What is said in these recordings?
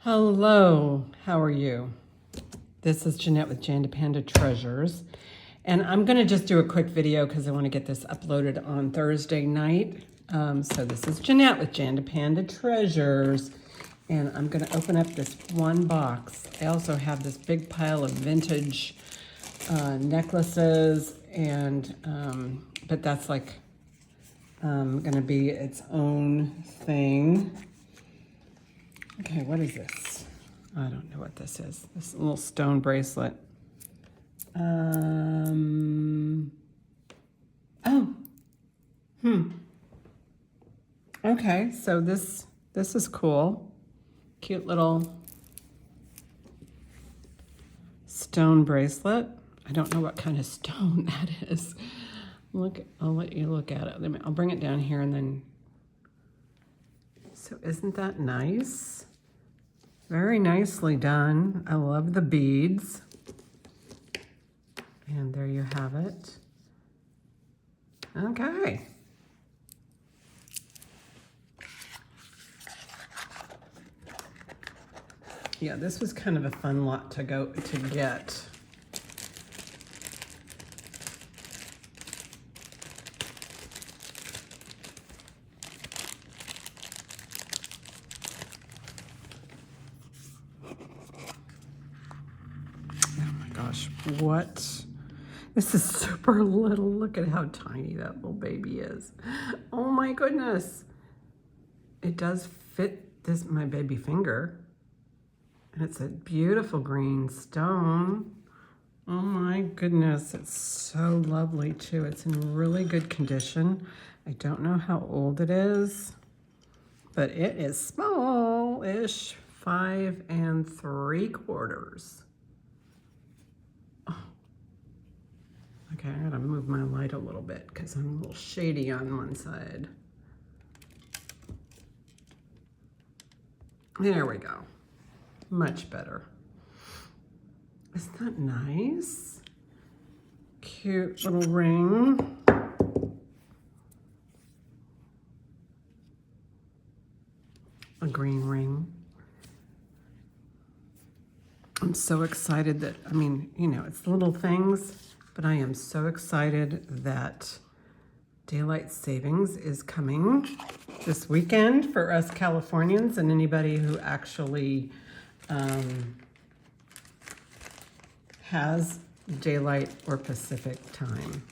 Hello, how are you? This is Jeanette with Jandapanda Treasures. And I'm going to just do a quick video because I want to get this uploaded on Thursday night. So this is Jeanette with Jandapanda Treasures. And I'm going to open up this one box. I also have this big pile of vintage necklaces, and but that's like going to be its own thing. Okay, what is this? I don't know what this is. This little stone bracelet. Okay, so this is cool. Cute little stone bracelet. I don't know what kind of stone that is. Look, I'll let you look at it. I'll bring it down here and then. So isn't that nice? Very nicely done. I love the beads. And there you have it. Okay. Yeah, this was kind of a fun lot to get. Gosh, what? This is super little. Look at how tiny that little baby is. Oh my goodness. It does fit my baby finger. And it's a beautiful green stone. Oh my goodness, it's so lovely too. It's in really good condition. I don't know how old it is, but it is small-ish, 5 3/4. Okay, I gotta move my light a little bit because I'm a little shady on one side. There we go. Much better. Isn't that nice? Cute little ring. A green ring. I'm so excited that, I mean, you know, it's little things, but I am so excited that daylight savings is coming this weekend for us Californians and anybody who actually has daylight or Pacific time.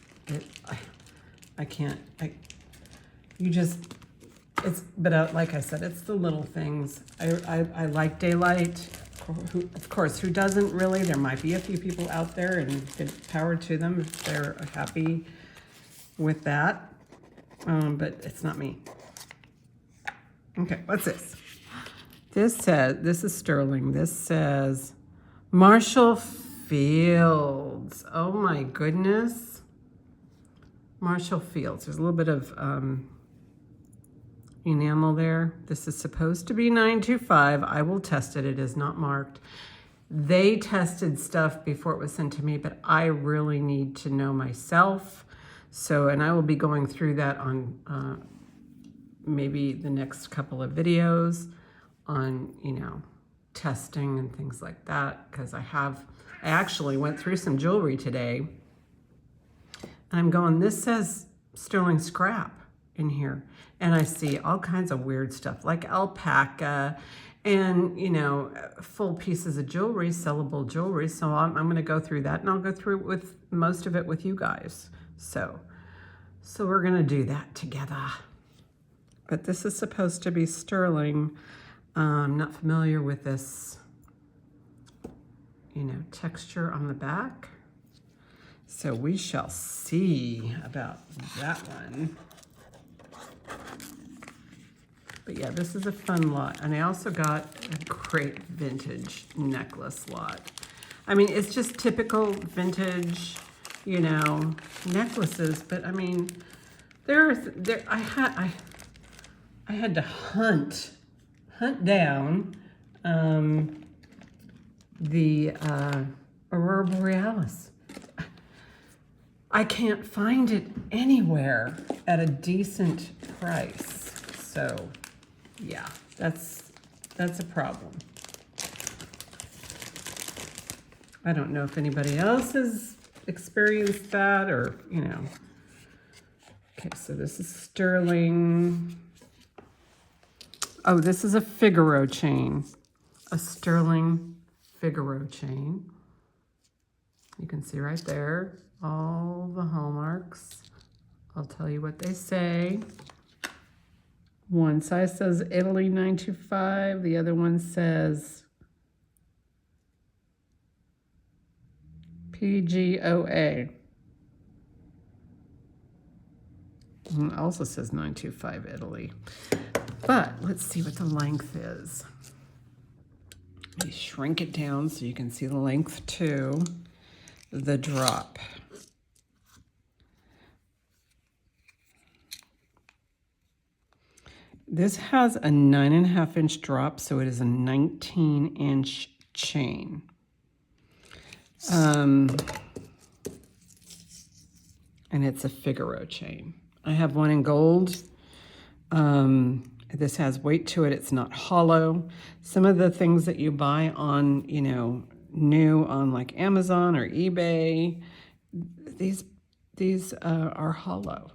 But like I said, it's the little things. I like daylight. Of course, who doesn't really? There might be a few people out there, and good power to them if they're happy with that. But it's not me. Okay, what's this? This is sterling. This says Marshall Fields. Oh my goodness. Marshall Fields. There's a little bit of enamel there. This is supposed to be 925. I will test it. It is not marked. They tested stuff before it was sent to me, but I really need to know myself. So, and I will be going through that on maybe the next couple of videos on, you know, testing and things like that, because I actually went through some jewelry today and I'm going, this says sterling scrap in here, and I see all kinds of weird stuff like alpaca and, you know, full pieces of jewelry, sellable jewelry. So I'm going to go through that, and I'll go through with most of it with you guys. So we're going to do that together. But this is supposed to be sterling. I'm not familiar with this, you know, texture on the back. So we shall see about that one. But yeah, this is a fun lot. And I also got a great vintage necklace lot. I mean, it's just typical vintage, you know, necklaces. But I mean, I had to hunt down the Aurora Borealis. I can't find it anywhere at a decent price. So yeah, that's a problem. I don't know if anybody else has experienced that or, you know. Okay, so this is sterling. Oh, this is a Figaro chain. A sterling Figaro chain. You can see right there all the hallmarks. I'll tell you what they say. One size says Italy 925. The other one says PGOA. And it also says 925 Italy. But let's see what the length is. Let me shrink it down so you can see the length too. The drop. This has a 9.5 inch drop, so it is a 19 inch chain. And it's a Figaro chain. I have one in gold. This has weight to it. It's not hollow. Some of the things that you buy on, you know, new on like Amazon or eBay, these are hollow.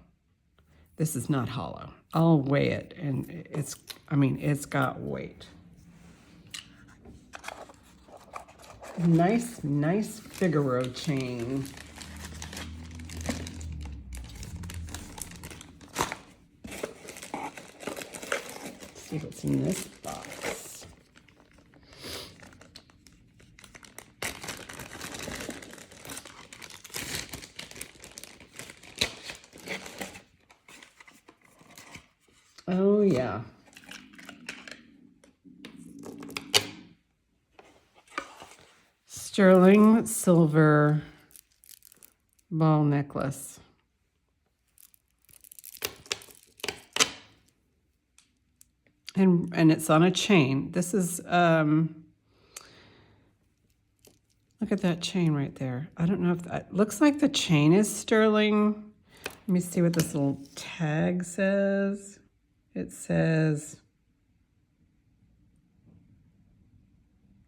This is not hollow. I'll weigh it, and it's got weight. Nice Figaro chain. Let's see what's in this box. Oh, yeah. Sterling silver ball necklace. And it's on a chain. This is, look at that chain right there. I don't know if that, looks like the chain is sterling. Let me see what this little tag says. It says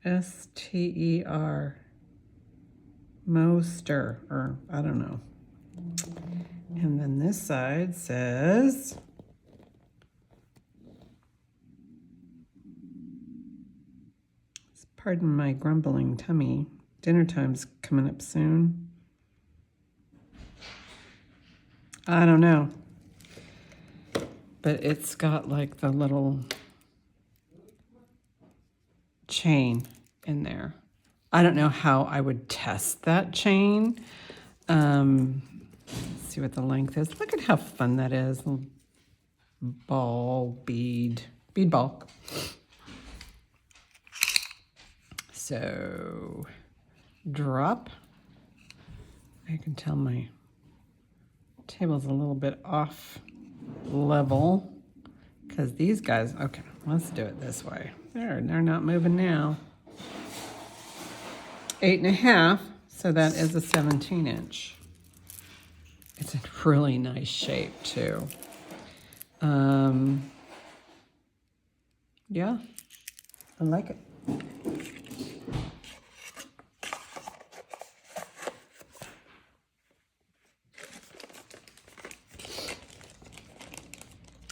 S-T-E-R, Moster, or I don't know. And then this side says pardon my grumbling tummy. Dinner time's coming up soon. I don't know. But it's got like the little chain in there. I don't know how I would test that chain. Let's see what the length is. Look at how fun that is. Little ball, bead ball. So, drop. I can tell my table's a little bit off level because these guys, okay, let's do it this way. They're not moving now. 8.5, so that is a 17 inch. It's a really nice shape too. Yeah, I like it.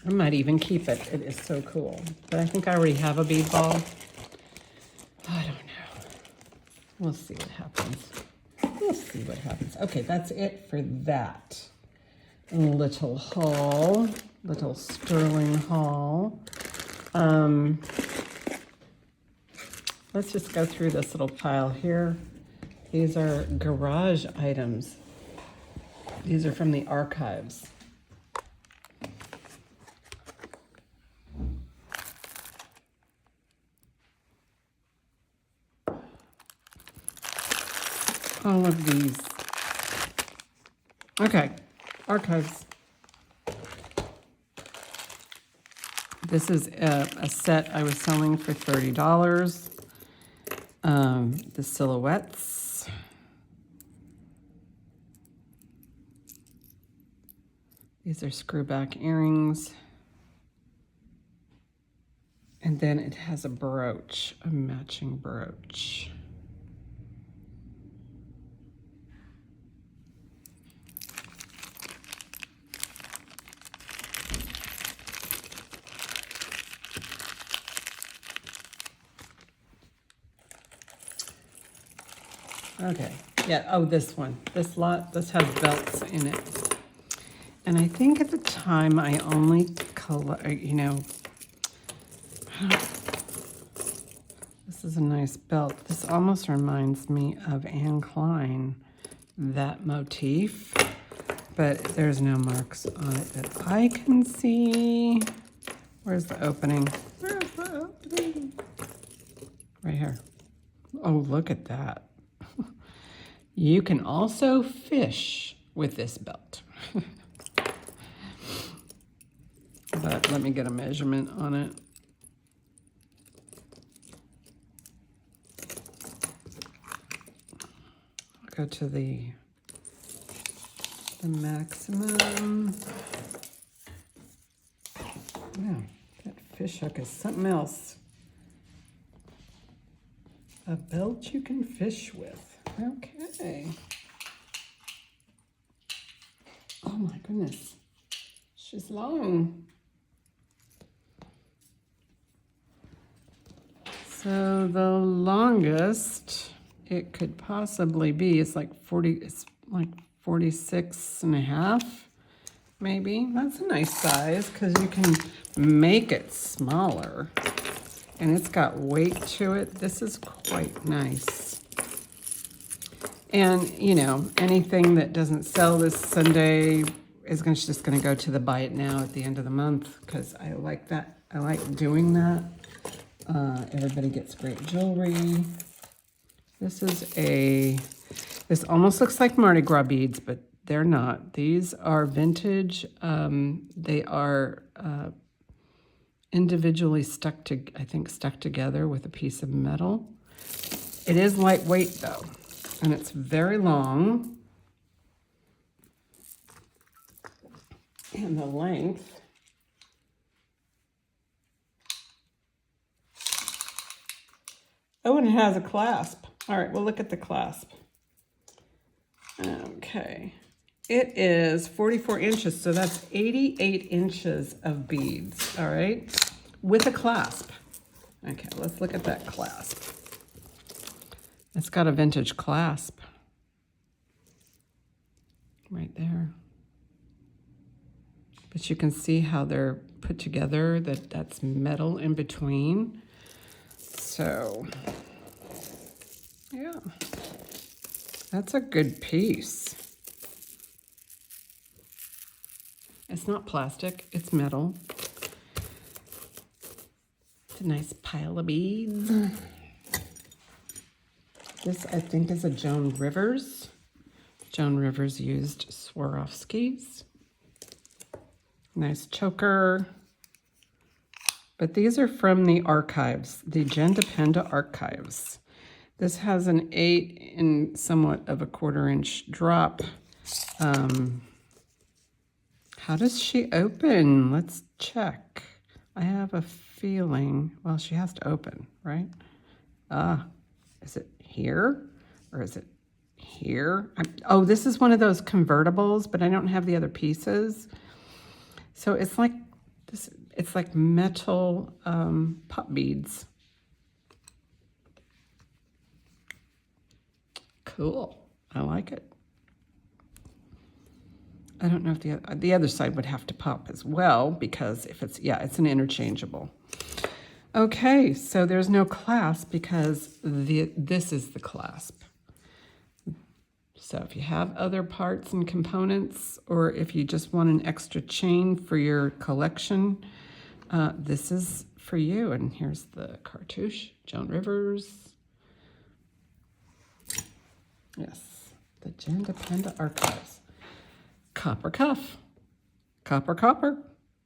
I might even keep it. It is so cool. But I think I already have a bead ball. I don't know. We'll see what happens. We'll see what happens. Okay, that's it for that little haul, little sterling haul. Let's just go through this little pile here. These are garage items. These are from the archives. All of these. Okay, archives. This is a set I was selling for $30. The silhouettes. These are screwback earrings. And then it has a brooch, a matching brooch. Okay. Yeah. Oh, this one. This lot. This has belts in it. And I think at the time I only this is a nice belt. This almost reminds me of Anne Klein, that motif, but there's no marks on it that I can see. Where's the opening? Where's the opening? Right here. Oh, look at that. You can also fish with this belt. But let me get a measurement on it. Go to the maximum. Wow, that fish hook is something else. A belt you can fish with. Okay. Oh my goodness. She's long. So the longest it could possibly be is like 46 and a half, maybe. That's a nice size because you can make it smaller. And it's got weight to it. This is quite nice. And, you know, anything that doesn't sell this Sunday is just going to go to the buy it now at the end of the month because I like that. I like doing that. Everybody gets great jewelry. This almost looks like Mardi Gras beads, but they're not. These are vintage. They are individually stuck together with a piece of metal. It is lightweight though, and it's very long. And the length and it has a clasp. All right, we'll look at the clasp. Okay. It is 44 inches, so that's 88 inches of beads, all right, with a clasp. Okay, let's look at that clasp. It's got a vintage clasp right there. But you can see how they're put together, that's metal in between. So, yeah, that's a good piece. It's not plastic, it's metal. It's a nice pile of beads. This, I think, is a Joan Rivers. Joan Rivers used Swarovskis. Nice choker. But these are from the archives, the Jandapanda archives. This has an 8 and somewhat of a 1/4 inch drop. How does she open? Let's check. I have a feeling, well, she has to open, right? Is it here or is it here? Oh, this is one of those convertibles, but I don't have the other pieces. So it's like this. It's like metal pop beads. Cool. I like it. I don't know if the other side would have to pop as well because if it's, yeah, it's an interchangeable. Okay, so there's no clasp because this is the clasp. So if you have other parts and components, or if you just want an extra chain for your collection, this is for you. And here's the cartouche, Joan Rivers. Yes, the Jandapanda Archives. Copper cuff. Copper, copper.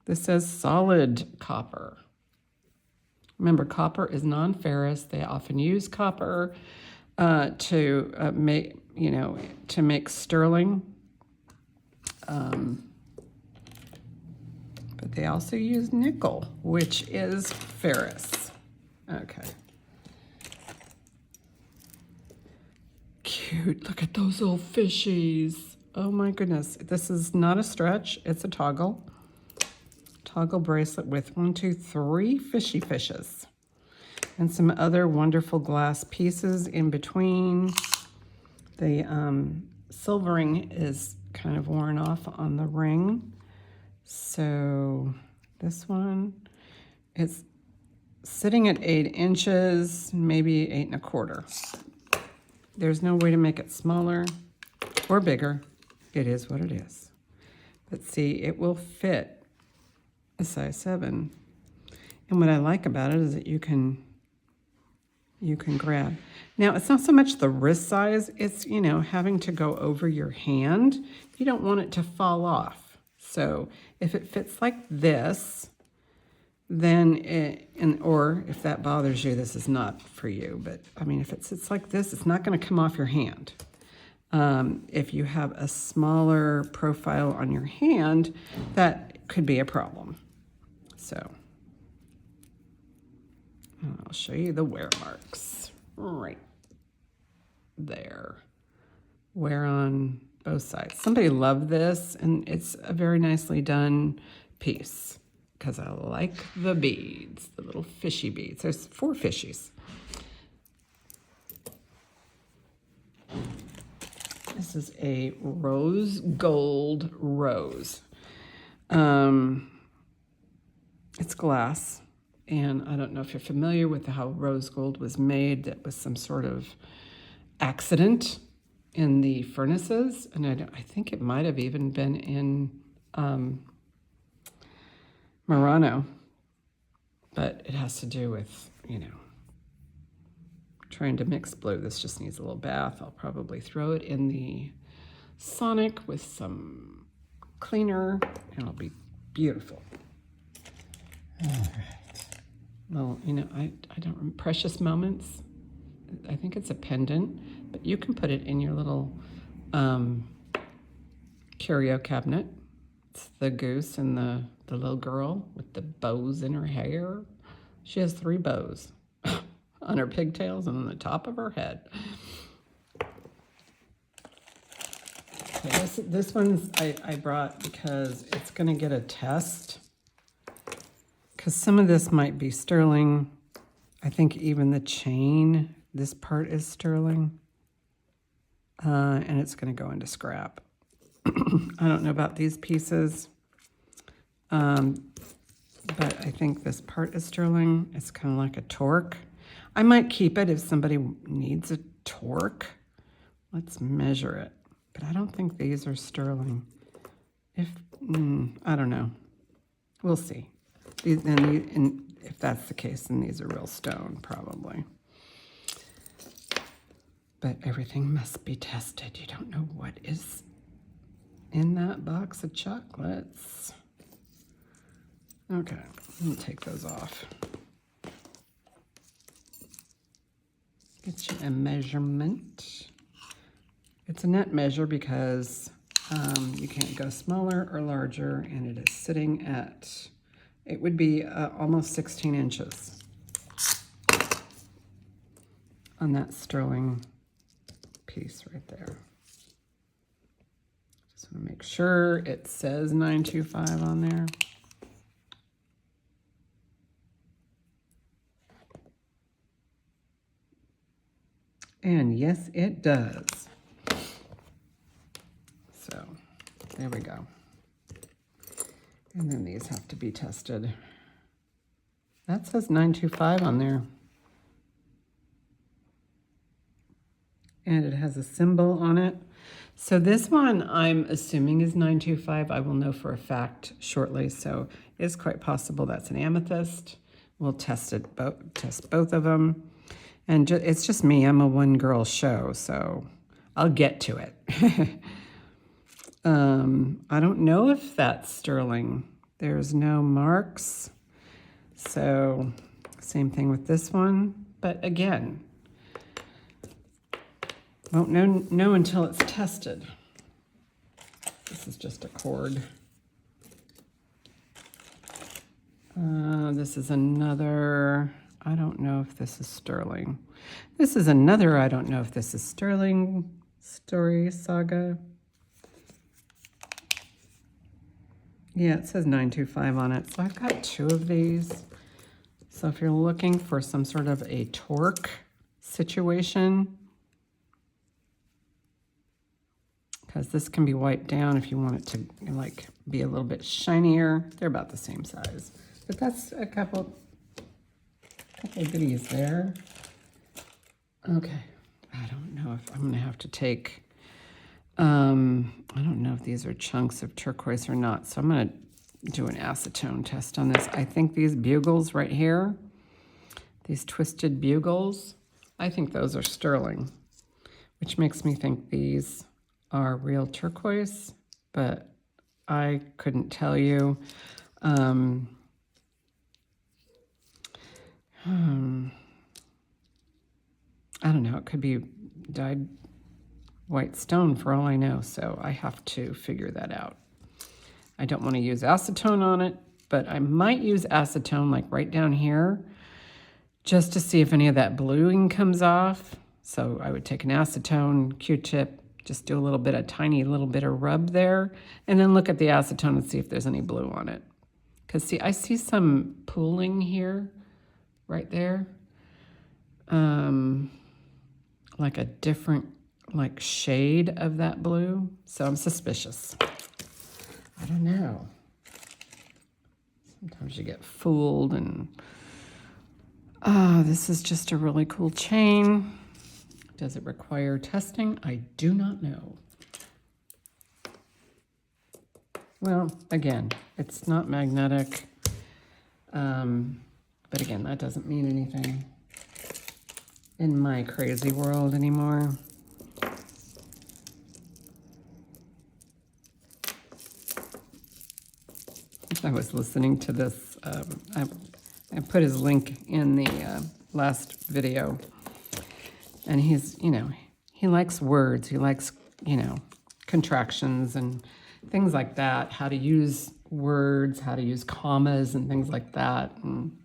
This says solid copper. Remember, copper is non-ferrous. They often use copper to make, to make sterling. But they also use nickel, which is ferrous. Okay. Cute. Look at those little fishies. Oh my goodness. This is not a stretch. It's a toggle. Toggle bracelet with 1, 2, 3 fishes. And some other wonderful glass pieces in between. The silvering is kind of worn off on the ring. So this one, it's sitting at 8 inches, maybe 8 1/4. There's no way to make it smaller or bigger. It is what it is. But see, it will fit a size 7. And what I like about it is that you can grab. Now, it's not so much the wrist size, it's, you know, having to go over your hand. You don't want it to fall off. So if it fits like this, then or if that bothers you, this is not for you. But I mean, if it sits like this, it's not going to come off your hand. If you have a smaller profile on your hand, that could be a problem. So I'll show you the wear marks right there. Wear on both sides. Somebody loved this, and it's a very nicely done piece because I like the beads, the little fishy beads. There's 4 fishies. This is a rose gold rose. It's glass. And I don't know if you're familiar with how rose gold was made. That was some sort of accident in the furnaces. And I think it might have even been in Murano. But it has to do with, you know, trying to mix blue. This just needs a little bath. I'll probably throw it in the Sonic with some cleaner, and it'll be beautiful. All right. Well, you know, I don't, precious moments. I think it's a pendant, but you can put it in your little curio cabinet. It's the goose and the little girl with the bows in her hair. She has 3 bows on her pigtails and on the top of her head. Okay, this one's I brought because it's going to get a test. Because some of this might be sterling. I think even the chain, this part is sterling. And it's going to go into scrap. I don't know about these pieces. But I think this part is sterling. It's kind of like a torque. I might keep it if somebody needs a torque. Let's measure it. But I don't think these are sterling. I don't know. We'll see. And if that's the case, then these are real stone, probably. But everything must be tested. You don't know what is in that box of chocolates. Okay, let me take those off. Get you a measurement. It's a net measure because you can't go smaller or larger, and it is sitting at, it would be almost 16 inches on that sterling piece right there. Just want to make sure it says 925 on there. And yes, it does. So there we go. And then these have to be tested. That says 925 on there. And it has a symbol on it. So this one I'm assuming is 925. I will know for a fact shortly. So it's quite possible that's an amethyst. We'll test both of them. And it's just me. I'm a one-girl show, so I'll get to it. I don't know if that's sterling. There's no marks. So same thing with this one. But again, won't know until it's tested. This is just a cord. This is another... I don't know if this is sterling. This is another, I don't know if this is sterling story saga. Yeah, it says 925 on it. So I've got 2 of these. So if you're looking for some sort of a torque situation, because this can be wiped down if you want it to like be a little bit shinier. They're about the same size, but that's a couple of goodies there. Okay, I don't know if I'm gonna have to take, I don't know if these are chunks of turquoise or not, so I'm gonna do an acetone test on this. I think these bugles right here, these twisted bugles, I think those are sterling, which makes me think these are real turquoise, but I couldn't tell you. I don't know, it could be dyed white stone for all I know, so I have to figure that out. I don't want to use acetone on it, but I might use acetone like right down here just to see if any of that bluing comes off. So I would take an acetone Q-tip, just do a little bit, a tiny little bit of rub there, and then look at the acetone and see if there's any blue on it. Because see, I see some pooling here, right there. Like a different like shade of that blue. So I'm suspicious. I don't know. Sometimes you get fooled and this is just a really cool chain. Does it require testing? I do not know. Well, again, it's not magnetic. But again, that doesn't mean anything in my crazy world anymore. I was listening to this. I put his link in the last video. And he's, you know, he likes words. He likes, you know, contractions and things like that. How to use words, how to use commas and things like that. And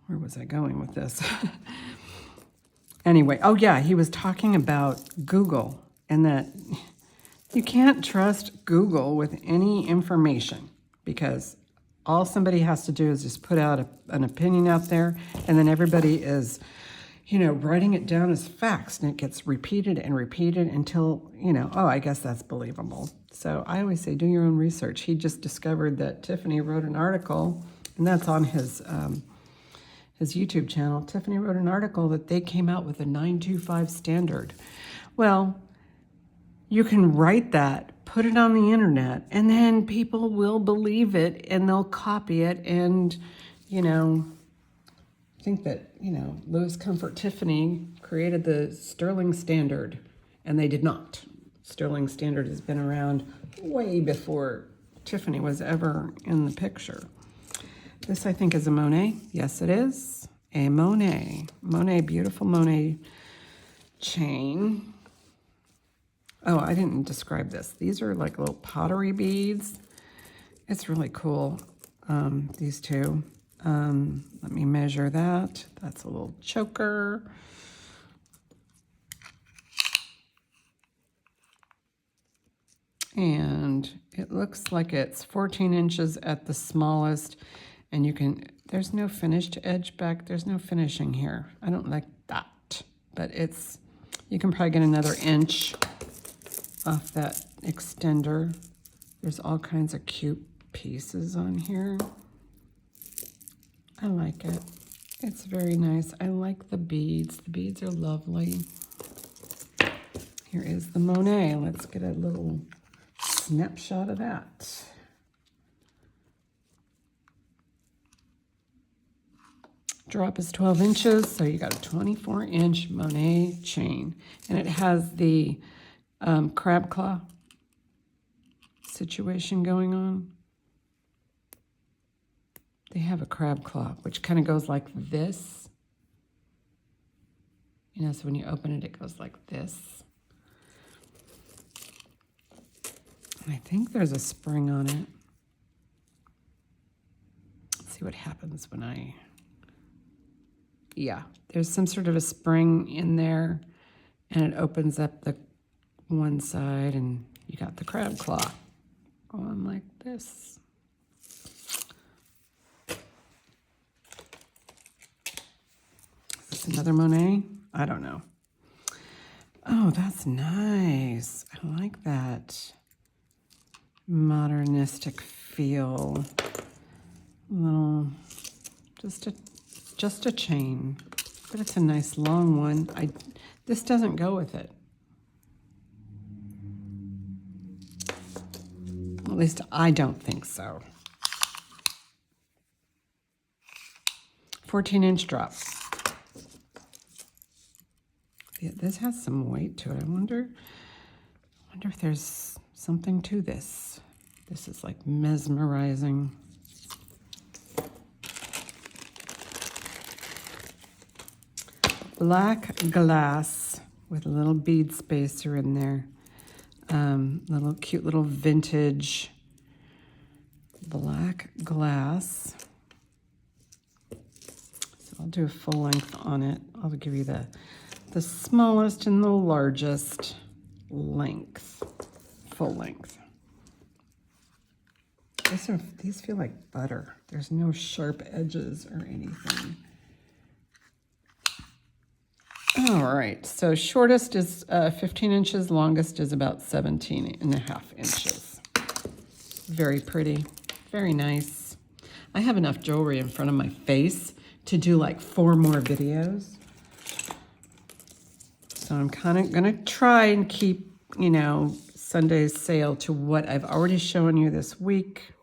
where was I going with this? Anyway, oh yeah, he was talking about Google and that you can't trust Google with any information because all somebody has to do is just put out an opinion out there, and then everybody is, you know, writing it down as facts, and it gets repeated and repeated until, you know, oh, I guess that's believable. So I always say, do your own research. He just discovered that Tiffany wrote an article, and that's on his YouTube channel. Tiffany wrote an article that they came out with a 925 standard. Well, you can write that, put it on the internet, and then people will believe it and they'll copy it. And, you know, I think that, you know, Louis Comfort Tiffany created the Sterling Standard, and they did not. Sterling Standard has been around way before Tiffany was ever in the picture. This, I think, is a Monet. Yes, it is. A Monet. Monet, beautiful Monet chain. Oh, I didn't describe this. These are like little pottery beads. It's really cool, these two. Let me measure that. That's a little choker. And it looks like it's 14 inches at the smallest. And you can, there's no finished edge back. There's no finishing here. I don't like that. But it's, you can probably get another inch off that extender. There's all kinds of cute pieces on here. I like it. It's very nice. I like the beads. The beads are lovely. Here is the Monet. Let's get a little snapshot of that. Drop is 12 inches, so you got a 24-inch Monet chain. And it has the crab claw situation going on. They have a crab claw, which kind of goes like this. You know, so when you open it, it goes like this. And I think there's a spring on it. Let's see what happens when I... Yeah, there's some sort of a spring in there, and it opens up the one side, and you got the crab claw going like this. Is this another Monet? I don't know. Oh, that's nice. I like that modernistic feel. Little, just a chain, but it's a nice long one. This doesn't go with it. At least I don't think so. 14-inch drop. Yeah, this has some weight to it. I wonder if there's something to this. This is like mesmerizing. Black glass with a little bead spacer in there. Little cute little vintage black glass. So I'll do a full length on it. I'll give you the smallest and the largest length, full length. These feel like butter. There's no sharp edges or anything. All right, so shortest is 15 inches, longest is about 17.5 inches. Very pretty, very nice. I have enough jewelry in front of my face to do like 4 more videos. So I'm kind of gonna try and keep, you know, Sunday's sale to what I've already shown you this week.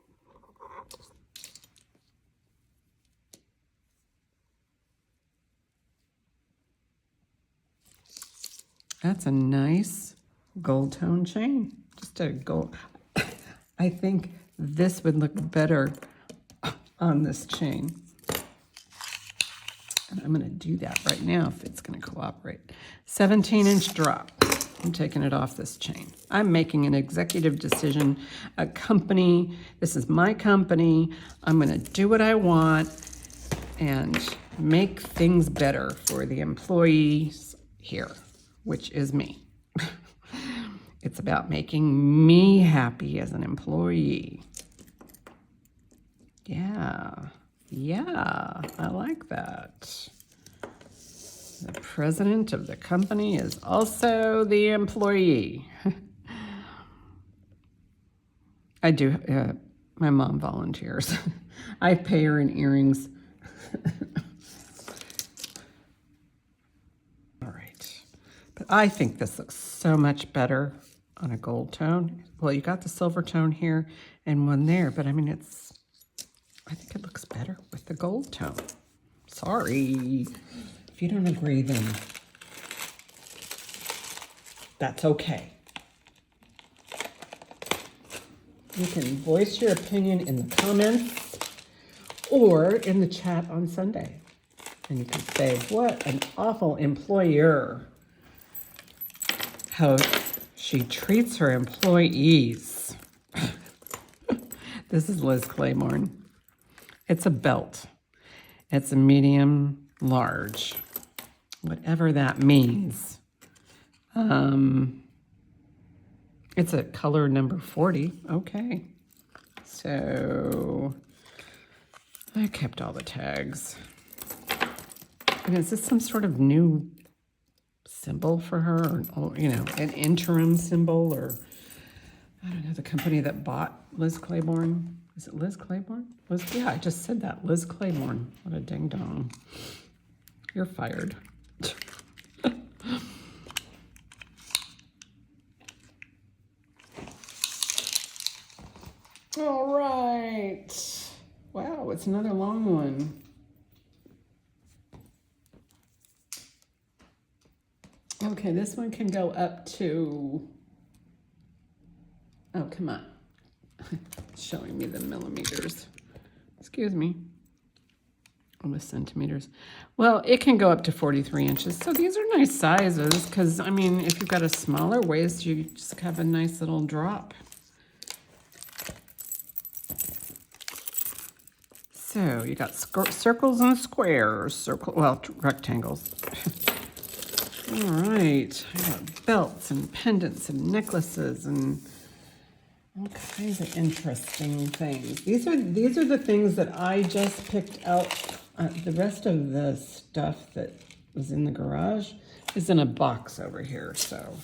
That's a nice gold tone chain. Just a gold. I think this would look better on this chain. And I'm going to do that right now if it's going to cooperate. 17-inch drop. I'm taking it off this chain. I'm making an executive decision. A company, this is my company. I'm going to do what I want and make things better for the employees here, which is me. It's about making me happy as an employee. Yeah, I like that. The president of the company is also the employee. I do, my mom volunteers. I pay her in earrings. All right, but I think this looks so much better on a gold tone. Well, you got the silver tone here and one there, but I mean, I think it looks better with the gold tone. Sorry. If you don't agree, then that's okay. You can voice your opinion in the comments or in the chat on Sunday. And you can say, what an awful employer. How she treats her employees. This is Liz Claiborne. It's a belt. It's a medium large, whatever that means. It's a color number 40. Okay. So I kept all the tags. And is this some sort of new symbol for her, or, you know, an interim symbol, or I don't know, the company that bought Liz Claiborne? Is it Liz Claiborne? Yeah, I just said that. Liz Claiborne. What a ding dong. You're fired. All right. Wow, it's another long one. Okay, this one can go up to, oh, come on. It's showing me the millimeters. Excuse me. Oh, the centimeters. Well, it can go up to 43 inches. So these are nice sizes because, I mean, if you've got a smaller waist, you just have a nice little drop. So you got circles and squares, rectangles. All right, I got belts and pendants and necklaces and all kinds of interesting things. These are the things that I just picked out. The rest of the stuff that was in the garage is in a box over here, so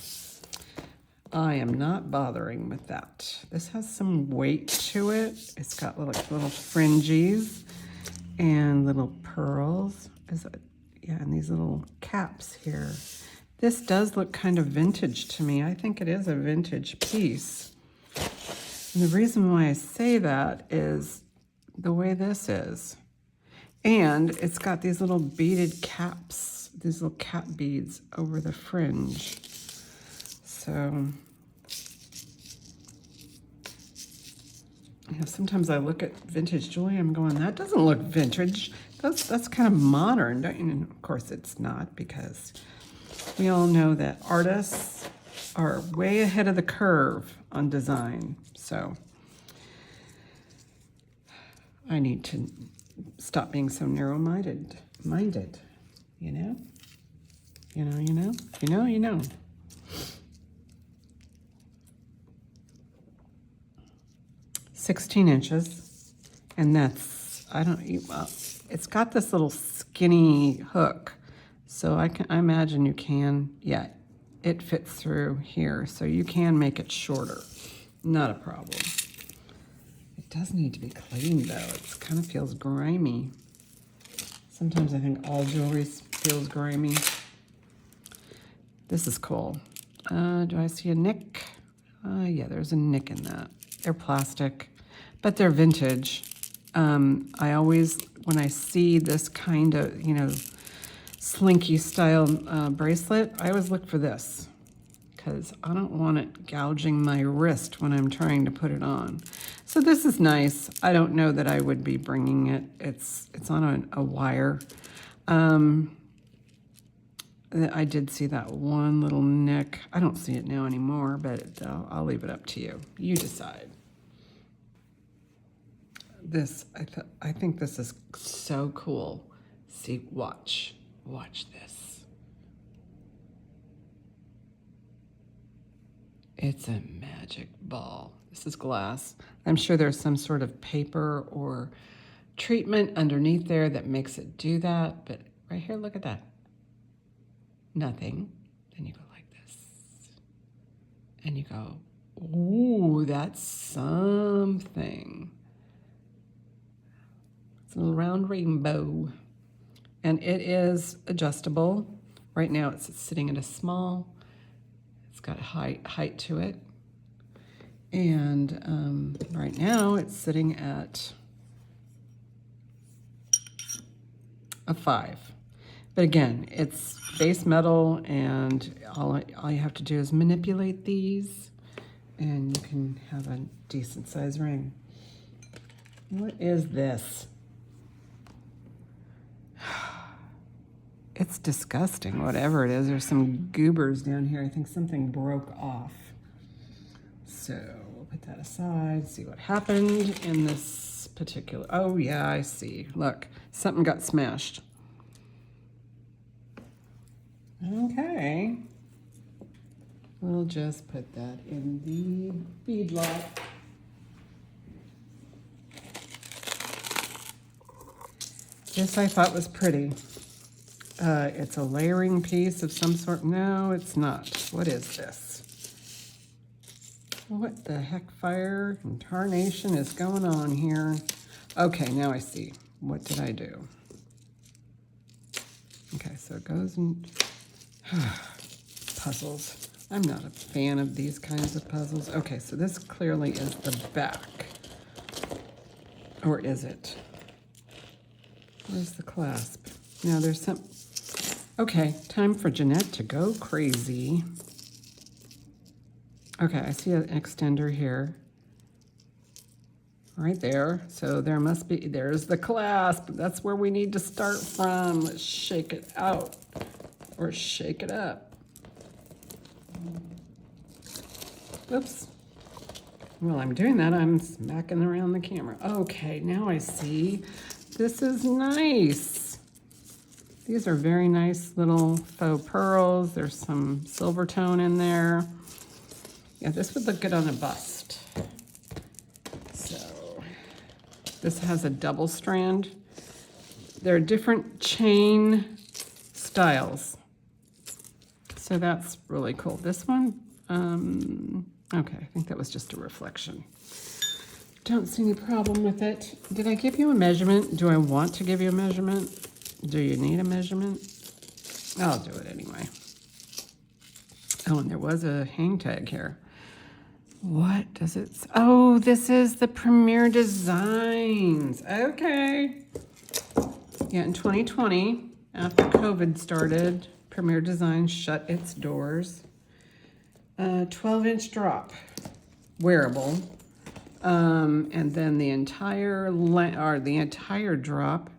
I am not bothering with that. This has some weight to it. It's got little fringes and little pearls. Yeah, and these little caps here. This does look kind of vintage to me. I think it is a vintage piece. And the reason why I say that is the way this is. And it's got these little beaded caps, these little cap beads over the fringe. So, you know, sometimes I look at vintage jewelry, I'm going, that doesn't look vintage. That's kind of modern, don't you? And of course it's not, because we all know that artists are way ahead of the curve on design. So I need to stop being so narrow-minded, you know? You know. 16 inches, and that's, well, it's got this little skinny hook, so I imagine you can, yeah, it fits through here, so you can make it shorter. Not a problem. It does need to be cleaned though. It kind of feels grimy. Sometimes I think all jewelry feels grimy. This is cool. Do I see a nick? Yeah, there's a nick in that. They're plastic, but they're vintage. I always, when I see this kind of, you know, slinky style bracelet, I always look for this, because I don't want it gouging my wrist when I'm trying to put it on. So this is nice. I don't know that I would be bringing it. It's on a wire. I did see that one little nick. I don't see it now anymore, but I'll leave it up to you. You decide. This, I think this is so cool. See, watch this. It's a magic ball. This is glass. I'm sure there's some sort of paper or treatment underneath there that makes it do that, but right here, look at that. Nothing. Then you go like this. And you go, ooh, that's something. It's a little round rainbow. And it is adjustable. Right now it's sitting at a small. It's got height to it. And right now it's sitting at a 5. But again, it's base metal, and all you have to do is manipulate these, and you can have a decent size ring. What is this? It's disgusting, whatever it is. There's some goobers down here. I think something broke off. So we'll put that aside, see what happened in this particular, oh yeah, I see. Look, something got smashed. Okay. We'll just put that in the bead lot. This I thought was pretty. It's a layering piece of some sort. No, it's not. What is this? What the heck fire and tarnation is going on here? Okay, now I see. What did I do? Okay, so it goes in puzzles. I'm not a fan of these kinds of puzzles. Okay, so this clearly is the back. Or is it? Where's the clasp? No, there's some... Okay, time for Jeanette to go crazy. Okay, I see an extender here. Right there. So there must be... There's the clasp. That's where we need to start from. Let's shake it out. Or shake it up. Oops. While I'm doing that, I'm smacking around the camera. Okay, now I see. This is nice. These are very nice little faux pearls. There's some silver tone in there. Yeah, this would look good on a bust. So this has a double strand. There are different chain styles. So that's really cool. This one, okay, I think that was just a reflection. Don't see any problem with it. Did I give you a measurement? Do I want to give you a measurement? Do you need a measurement? I'll do it anyway. Oh, and there was a hang tag here. What does it say? Oh, this is the Premier Designs. Okay. Yeah, in 2020, after COVID started, Premier Designs shut its doors. 12-inch drop, wearable. And then the entire drop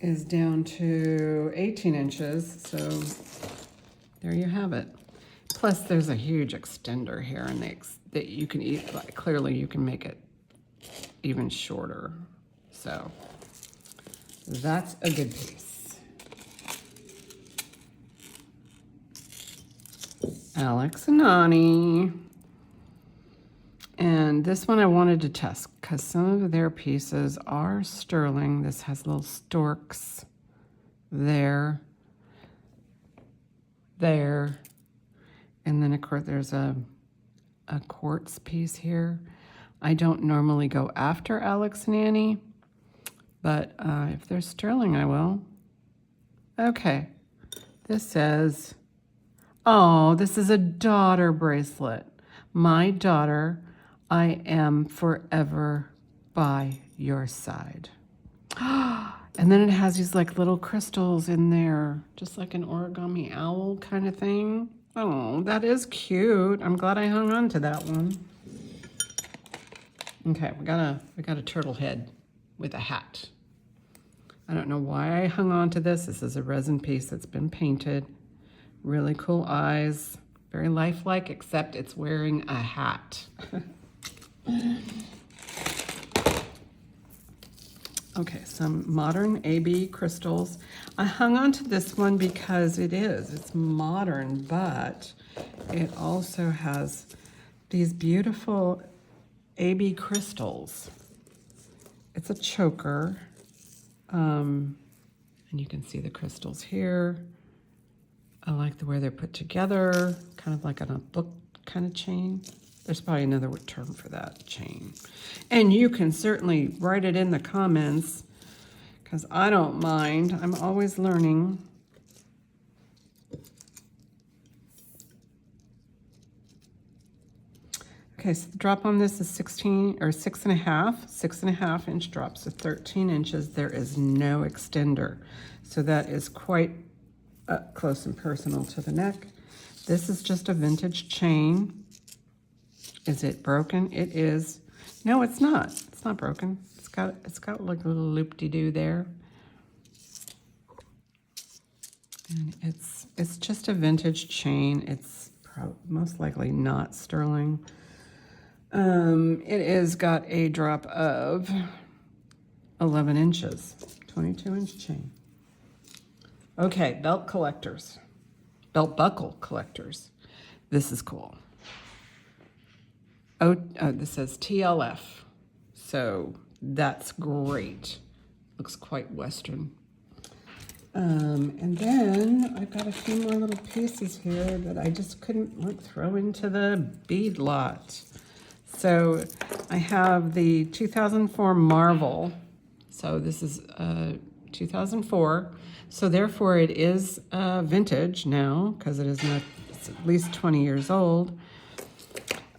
is down to 18 inches. So there you have it. Plus, there's a huge extender here, and that you can clearly you can make it even shorter. So that's a good piece. Alex and Ani. And this one I wanted to test because some of their pieces are sterling. This has little storks there. And then, of course, there's a quartz piece here. I don't normally go after Alex and Annie, but if they're sterling, I will. Okay. This says, oh, this is a daughter bracelet. My daughter, I am forever by your side. And then it has these like little crystals in there, just like an origami owl kind of thing. Oh, that is cute. I'm glad I hung on to that one. Okay, we got a turtle head with a hat. I don't know why I hung on to this. This is a resin piece that's been painted. Really cool eyes. Very lifelike, except it's wearing a hat. Okay, some modern AB crystals. I hung on to this one because it's modern, but it also has these beautiful AB crystals. It's a choker, and you can see the crystals here. I like the way they're put together, kind of like on a book kind of chain. There's probably another term for that, chain. And you can certainly write it in the comments, because I don't mind. I'm always learning. Okay, so the drop on this is 6.5 inch drop, so 13 inches. There is no extender. So that is quite up close and personal to the neck. This is just a vintage chain. Is it broken? It is. No, it's not. It's not broken. It's got like a little loop-de-doo there. And it's just a vintage chain. It's most likely not sterling. It is got a drop of 11 inches, 22-inch chain. Okay, belt collectors, belt buckle collectors. This is cool. Oh, this says TLF, so that's great. Looks quite Western. And then I've got a few more little pieces here that I just couldn't throw into the bead lot. So I have the 2004 Marvel. So this is 2004. So therefore it is vintage now, because it's at least 20 years old.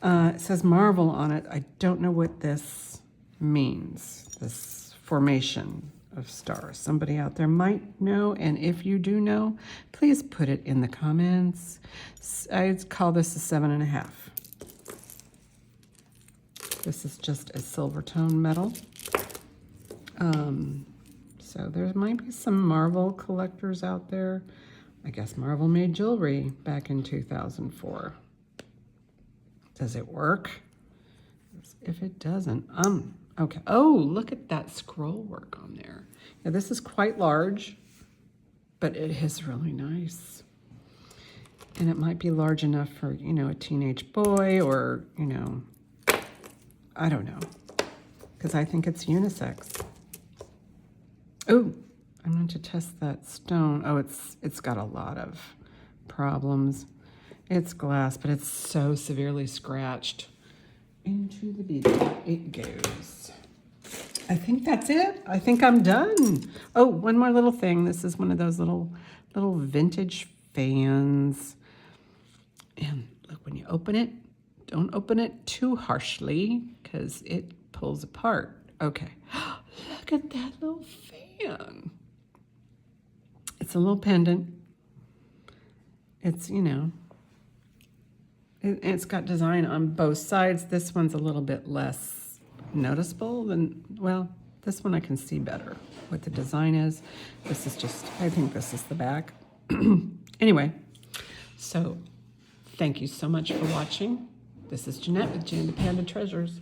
It says Marvel on it. I don't know what this means, this formation of stars. Somebody out there might know, and if you do know, please put it in the comments. I'd call this a 7.5. This is just a silver tone metal. So there might be some Marvel collectors out there. I guess Marvel made jewelry back in 2004. Does it work? If it doesn't, okay. Oh, look at that scroll work on there. Yeah, this is quite large, but it is really nice. And it might be large enough for, a teenage boy or, I don't know, because I think it's unisex. Oh, I want to test that stone. Oh, it's got a lot of problems. It's glass, but it's so severely scratched. Into the beaker it goes. I think that's it. I think I'm done. Oh, one more little thing. This is one of those little vintage fans. And look, when you open it, don't open it too harshly because it pulls apart. Okay. Look at that little fan. It's a little pendant. It's, you know, it's got design on both sides. This one's a little bit less noticeable than, well, this one I can see better what the design is. This is just, I think this is the back. Anyway, so thank you so much for watching. This is Jeanette with Jandapanda Treasures.